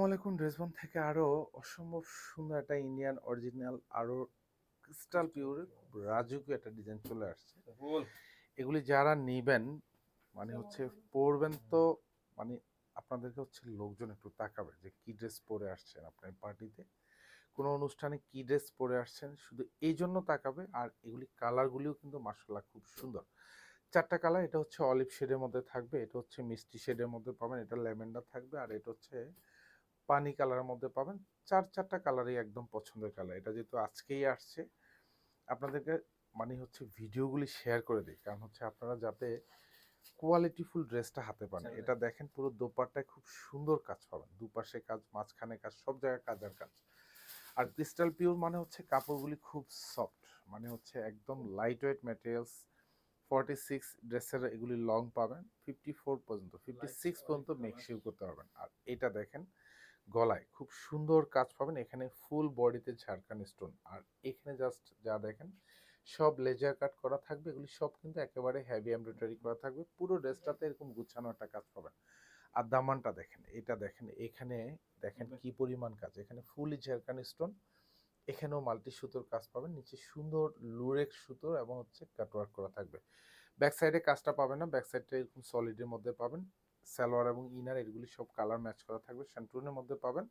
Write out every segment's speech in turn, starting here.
আলাইকুম। ড্রেসবন থেকে আরো অসম্ভব সুন্দর একটা ইন্ডিয়ান অরিজিনাল আরো ক্রিস্টাল পিওর রাজুকি একটা ডিজাইন চলে আসছে। এগুলি যারা নিবেন মানে হচ্ছে পরবেন তো মানে আপনাদেরকে হচ্ছে লোকজন একটু তাকাবে যে কি ড্রেস পরে আসছেন আপনার পার্টিতে, কোনো অনুষ্ঠানে কি ড্রেস পরে আসছেন, শুধু এই জন্য তাকাবে। আর এগুলি কালারগুলিও কিন্তু মাশাআল্লাহ খুব সুন্দর। চারটা কালার, এটা হচ্ছে অলিভ শেডের মধ্যে থাকবে, এটা হচ্ছে মিষ্টি শেডের মধ্যে পাবেন, এটা ল্যাভেন্ডার থাকবে, আর এটা হচ্ছে পানি কালারের মধ্যে পাবেন। চারটা কালারই একদম পছন্দের কালার। এটা যেহেতু আজকেই আসছে আপনাদেরকে মানে হচ্ছে ভিডিওগুলি শেয়ার করে দিই, কারণ হচ্ছে আপনারা যাতে কোয়ালিটিফুল ড্রেসটা হাতে পান। এটা দেখেন পুরো দোপাট্টায় খুব সুন্দর কাজ পাবেন, দুপাশে কাজ, মাঝখানে কাজ, সব জায়গায় কাজের কাজ। আর ক্রিস্টাল পিওর মানে হচ্ছে কাপড়গুলি খুব সফট, মানে হচ্ছে একদম লাইট ওয়েট ম্যাটেরিয়ালস। 46 ড্রেসের এগুলি লং পাবেন, 54 পর্যন্ত, 56 পর্যন্ত মেকশিও করতে পারবেন। আর এটা দেখেন গলায় খুব সুন্দর কাজ পাবেন, এখানে ফুল বডিতে ঝাড়খান স্টোন, আর এখানে জাস্ট যা দেখেন সব লেজার কাট করা থাকবে। এগুলি সব কিন্তু একেবারে হেভি এমব্রয়ডারি করা থাকবে, পুরো ড্রেসটাতে এরকম গুছানো একটা কাজ পাবেন। আর দামানটা দেখেন, এটা দেখেন, এখানে দেখেন কি পরিমাণ কাজ, এখানে ফুল ঝাড়খান স্টোন, এখানেও মাল্টি সুতোর কাজ পাবেন, নিচে সুন্দর লুরেক্স সুতোর এবং হচ্ছে কাটওয়ার্ক করা থাকবে। ব্যাক সাইডে কাজটা পাবেন না, ব্যাক সাইডটা এরকম সলিডের মধ্যে পাবেন। সালোয়ার এবং ইনার এগুলি সব কালার ম্যাচ করা থাকবে, শ্যান্টুনের মধ্যে পাবেন।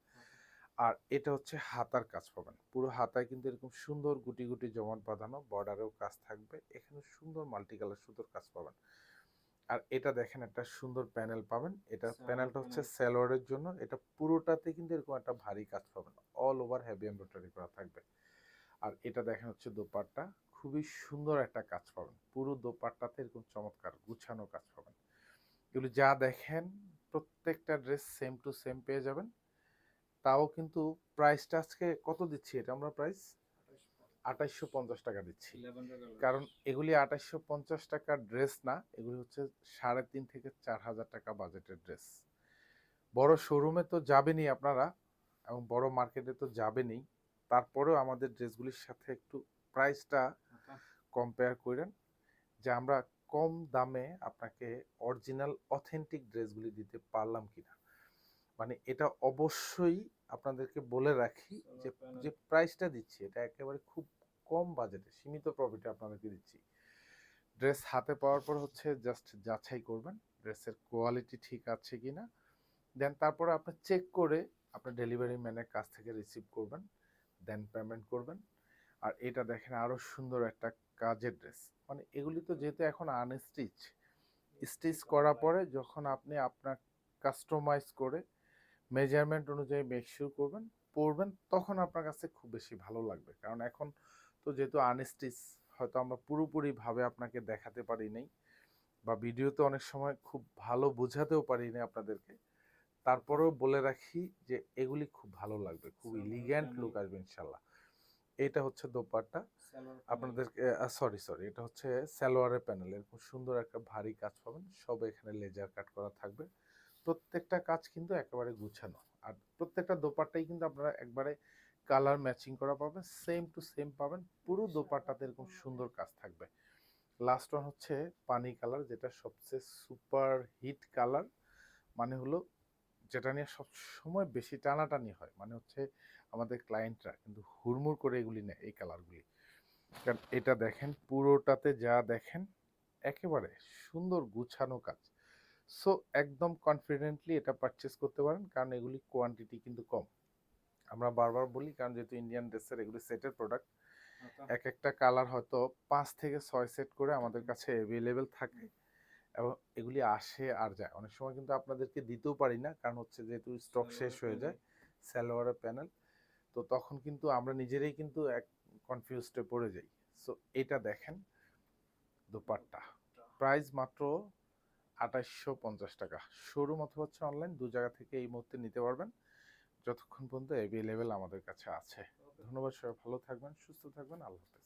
আর এটা হচ্ছে হাতার কাজ পাবেন, পুরো হাতায় কিন্তু এরকম সুন্দর গুটি গুটি জমাট বাঁধানো, বর্ডারেও কাজ থাকবে, এখানে সুন্দর মাল্টি কালার সুতোর কাজ পাবেন। আর এটা দেখেন একটা সুন্দর প্যানেল পাবেন, এটা প্যানেলটা হচ্ছে সালোয়ারের জন্য, এটা পুরোটাতে কিন্তু এরকম একটা ভারী কাজ পাবেন, অল ওভার হেভি এমব্রয়ডারি করা থাকবে। আর এটা দেখেন হচ্ছে দোপাট্টা, খুবই সুন্দর একটা কাজ পাবেন, পুরো দোপাট্টাতে এরকম চমৎকার গুছানো কাজ পাবেন। এগুলো যা দেখেন প্রত্যেকটা ড্রেস সেম টু সেম পেয়ে যাবেন। তাও কিন্তু প্রাইসটা আজকে কত দিচ্ছি, এটা আমরা প্রাইস 2850 টাকা দিচ্ছি। কারণ এগুলি 2850 টাকার ড্রেস না, এগুলি হচ্ছে 3.5 থেকে 4,000 টাকা বাজেটের ড্রেস। বড় শোরুমে তো যাবেনই আপনারা এবং বড় মার্কেটে তো যাবেনই, তারপরেও আমাদের ড্রেসগুলির সাথে একটু প্রাইসটা কম্পেয়ার করেন, যে আমরা কম দামে আপনাকে অরিজিনাল অথেন্টিক ড্রেসগুলি দিতে পারলাম কিনা। মানে এটা অবশ্যই আপনাদেরকে বলে রাখি যে যে প্রাইসটা দিচ্ছি এটা একেবারে খুব কম বাজেটে সীমিত প্রফিটে আপনাদেরকে দিচ্ছি। ড্রেস হাতে পাওয়ার পর হচ্ছে জাস্ট যাচাই করবেন ড্রেসের কোয়ালিটি ঠিক আছে কিনা, দেন তারপরে আপনি চেক করে আপনার ডেলিভারি ম্যানের কাছ থেকে রিসিভ করবেন, দেন পেমেন্ট করবেন। আর এটা দেখেন আরো সুন্দর একটা কাজের ড্রেস, মানে এগুলি তো যেহেতু এখন আনস্টিচ, স্টিচ করার পরে যখন আপনি আপনার কাস্টমাইজ করে মেজারমেন্ট অনুযায়ী মেকশিওর করবেন, পরবেন, তখন আপনার কাছে খুব বেশি ভালো লাগবে। কারণ এখন তো যেহেতু আনস্টিচ, হয়তো আমরা পুরোপুরিভাবে আপনাকে দেখাতে পারি নাই, বা ভিডিওতে অনেক সময় খুব ভালো বোঝাতেও পারি না আপনাদেরকে। তারপরেও বলে রাখি যে এগুলি খুব ভালো লাগবে, খুব ইলিগ্যান্ট লুক আসবে ইনশাল্লাহ। এটা হচ্ছে দোপাট্টা আপনাদেরকে, সরি সরি, এটা হচ্ছে সালোয়ারের প্যানেল, এরকম সুন্দর একটা ভারী কাজ পাবেন, সব এখানে লেজার কাট করা থাকবে, প্রত্যেকটা কাজ কিন্তু একেবারে গুছানো। আর প্রত্যেকটা দোপাট্টাই কিন্তু আপনারা একবারে কালার ম্যাচিং করা পাবেন, সেম টু সেম পাবেন, পুরো দোপাট্টাতে এরকম সুন্দর কাজ থাকবে। লাস্ট ওয়ান হচ্ছে পানি কালার, যেটা সবচেয়ে সুপার হিট কালার, মানে হলো যেটা নিয়ে সব সময় বেশি টানাটানি হয়, মানে হচ্ছে আমাদের ক্লায়েন্টরা কিন্তু হুড়মুড় করে এগুলি নেয় এই কালারগুলি। কারণ এটা দেখেন পুরোটাতে যা দেখেন একেবারে সুন্দর গুছানো কাজ। সো একদম কনফিডেন্টলি এটা পারচেস করতে পারেন, কারণ এগুলি কোয়ান্টিটি কিন্তু কম। আমরা বারবার বলি, কারণ যেহেতু ইন্ডিয়ান ড্রেসের এগুলি সেটের প্রোডাক্ট, এক একটা কালার হয়তো 5 থেকে 6 সেট করে আমাদের কাছে অ্যাভেলেবেল থাকে, এবং এগুলি আসে আর যায়, অনেক সময় কিন্তু আপনাদেরকে দিতেও পারি না, কারণ হচ্ছে যেহেতু স্টক শেষ হয়ে যায় সালোয়ারের প্যানেল, তো তখন কিন্তু আমরা নিজেরাই কিন্তু এক কনফিউজডে পড়ে যাই। সো এটা দেখেন দোপাট্টা, প্রাইস মাত্র 2850 টাকা। শোরুম অথবা হচ্ছে অনলাইন, দু জায়গা থেকে এই মুহূর্তে নিতে পারবেন, যতক্ষণ পর্যন্ত অ্যাভেলেবেল আমাদের কাছে আছে। ধন্যবাদ, সবাই ভালো থাকবেন, সুস্থ থাকবেন, আল্লাহ হাফেজ।